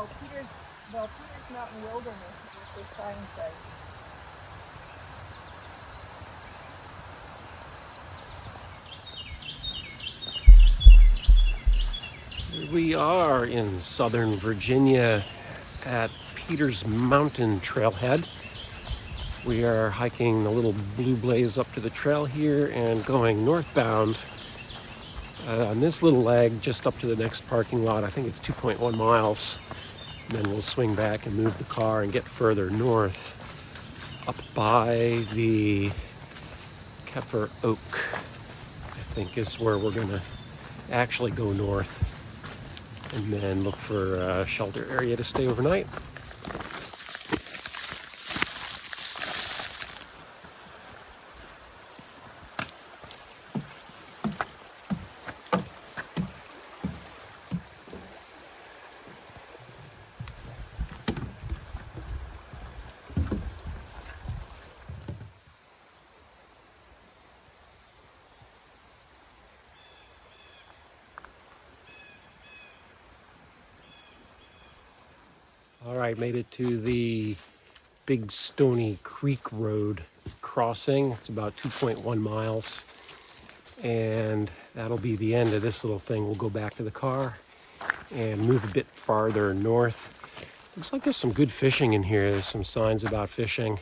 Peters Mountain Wilderness is what the sign says. Here we are in Southern Virginia at Peters Mountain Trailhead. We are hiking the little blue blaze up to the trail here and going northbound on this little leg just up to the next parking lot. I think it's 2.1 miles. And then we'll swing back and move the car and get further north up by the Keffer Oak, I think is where we're going to actually go north and then look for a shelter area to stay overnight. All right, made it to the Big Stony Creek Road crossing. It's about 2.1 miles. And that'll be the end of this little thing. We'll go back to the car and move a bit farther north. Looks like there's some good fishing in here. There's some signs about fishing.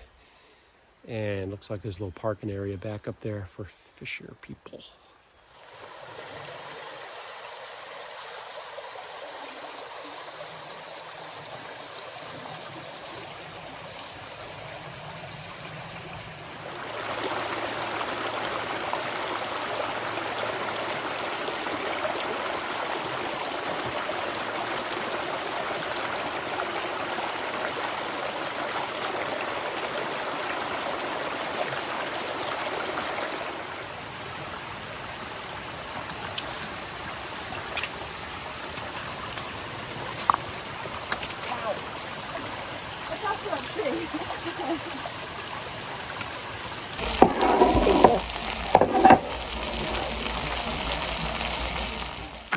And looks like there's a little parking area back up there for fisher people.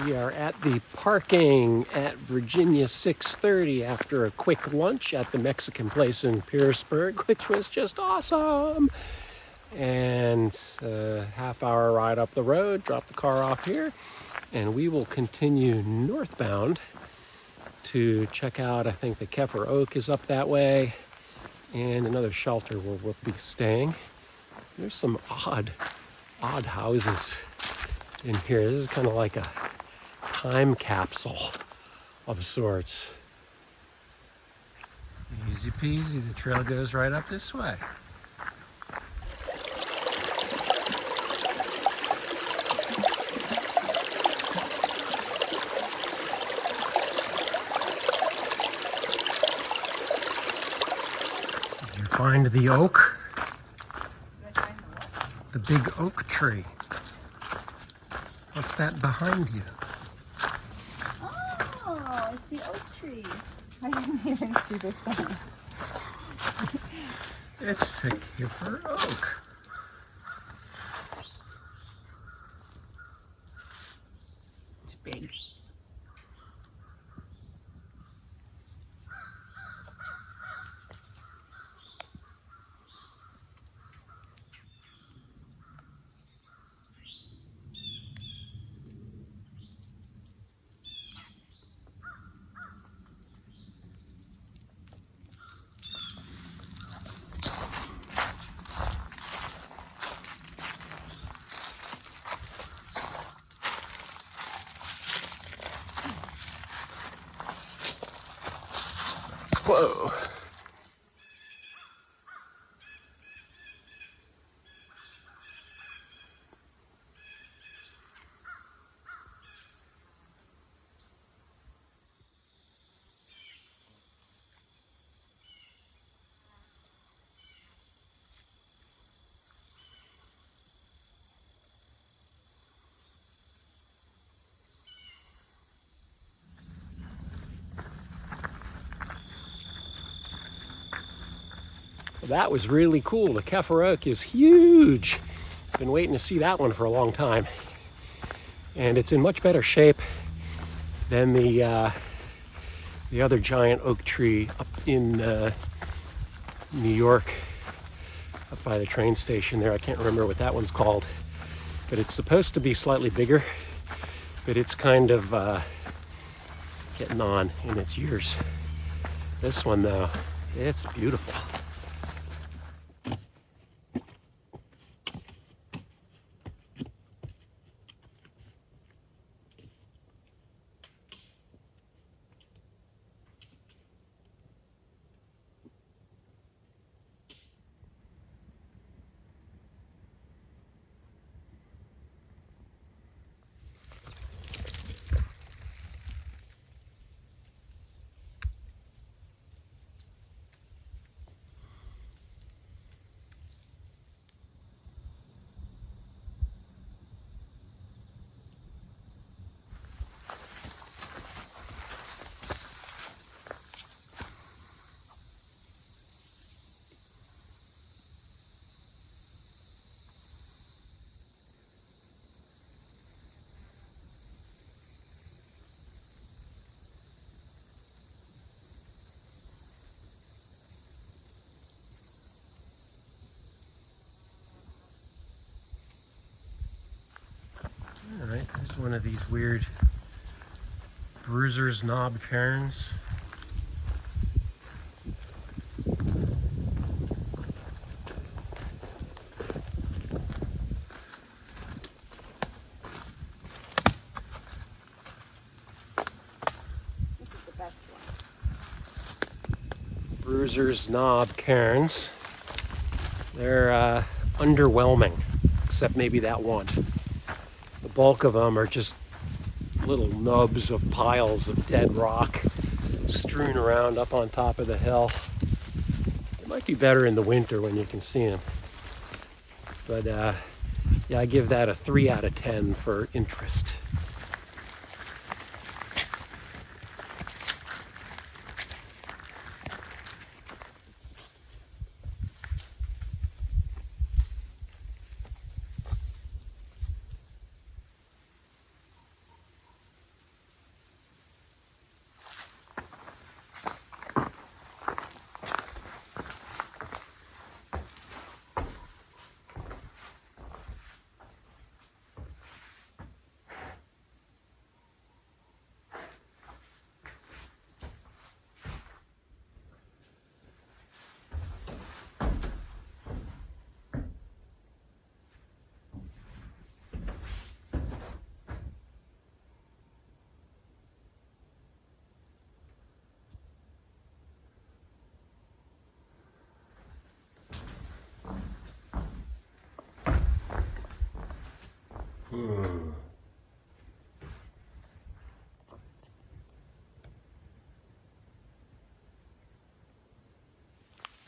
We are at the parking at Virginia 630 after a quick lunch at the Mexican place in Pearisburg, which was just awesome. And a half-hour ride up the road, drop the car off here, and we will continue northbound to check out, I think the Keffer Oak is up that way, and another shelter where we'll be staying. There's some odd houses in here. This is kind of like a time capsule of sorts. Easy peasy, the trail goes right up this way. Did you find the oak? The big oak tree. What's that behind you? Oh, it's the oak tree. I didn't even see the sign. It's the Keffer Oak. It's big. Whoa. That was really cool. The Keffer Oak is huge. Been waiting to see that one for a long time. And it's in much better shape than the The other giant oak tree up in New York, up by the train station there. I can't remember what that one's called, but it's supposed to be slightly bigger, but it's kind of getting on in its years. This one though, it's beautiful. All right, there's one of these weird Bruisers Cairns. This is the best one. Bruisers Cairns. They're underwhelming, except maybe that one. The bulk of them are just little nubs of piles of dead rock strewn around up on top of the hill. It might be better in the winter when you can see them. But yeah, I give that a 3 out of 10 for interest.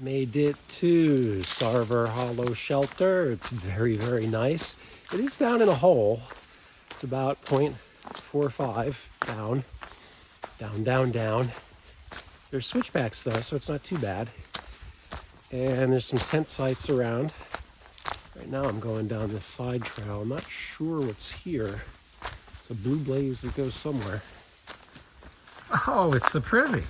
Made it to Sarver Hollow Shelter. It's very, very nice. It is down in a hole. It's about 0.45 down, down, down, down. There's switchbacks though, so it's not too bad. And there's some tent sites around. Right now I'm going down this side trail. I'm not sure what's here. It's a blue blaze that goes somewhere. Oh, it's the Privy.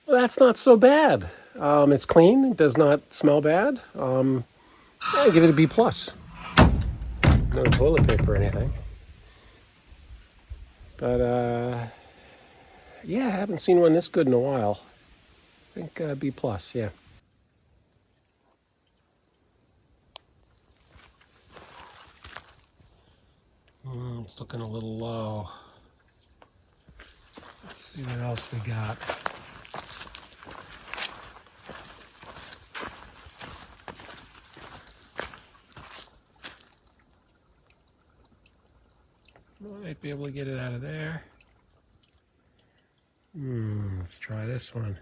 Well, that's not so bad. It's clean. It does not smell bad. I give it a B+. No toilet paper or anything. But yeah, I haven't seen one this good in a while. I think B+, yeah. It's looking a little low. Let's see what else we got. Might be able to get it out of there. Let's try this one.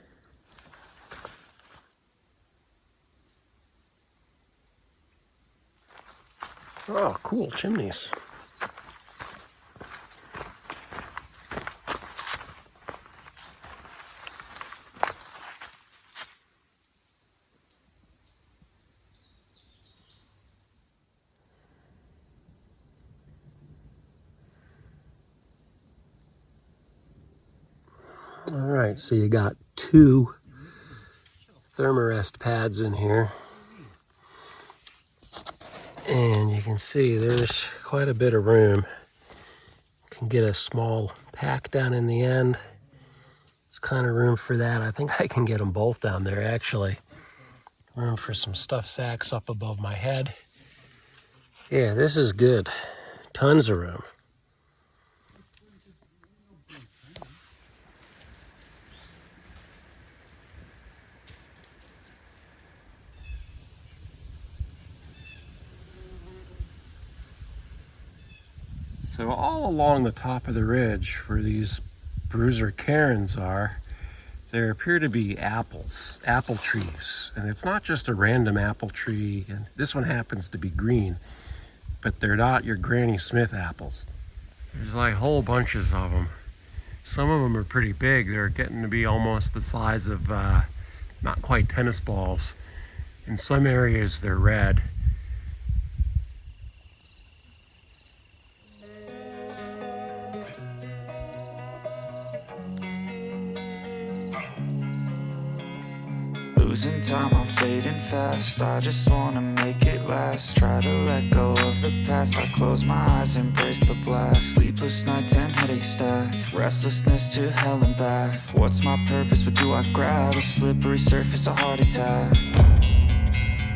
Oh, cool chimneys. All right, so you got 2 thermarest pads in here. And you can see there's quite a bit of room. You can get a small pack down in the end. There's kind of room for that. I think I can get them both down there, actually. Room for some stuffed sacks up above my head. Yeah, this is good. Tons of room. So all along the top of the ridge where these Bruisers Cairns are, there appear to be apple trees. And it's not just a random apple tree, and this one happens to be green, but they're not your Granny Smith apples. There's like whole bunches of them. Some of them are pretty big. They're getting to be almost the size of not quite tennis balls. In some areas they're red. Losing time, I'm fading fast. I just wanna make it last. Try to let go of the past. I close my eyes, embrace the blast. Sleepless nights and headaches stack. Restlessness to hell and back. What's my purpose? What do I grab? A slippery surface, a heart attack.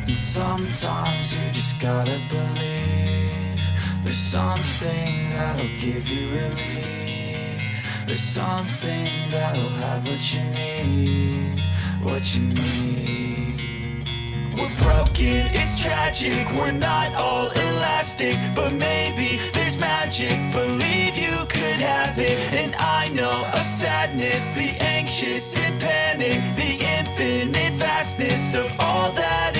And sometimes you just gotta believe there's something that'll give you relief. There's something that'll have what you need. What you need. We're broken, it's tragic. We're not all elastic, but maybe there's magic. Believe you could have it. And I know of sadness, the anxious and panic, the infinite vastness of all that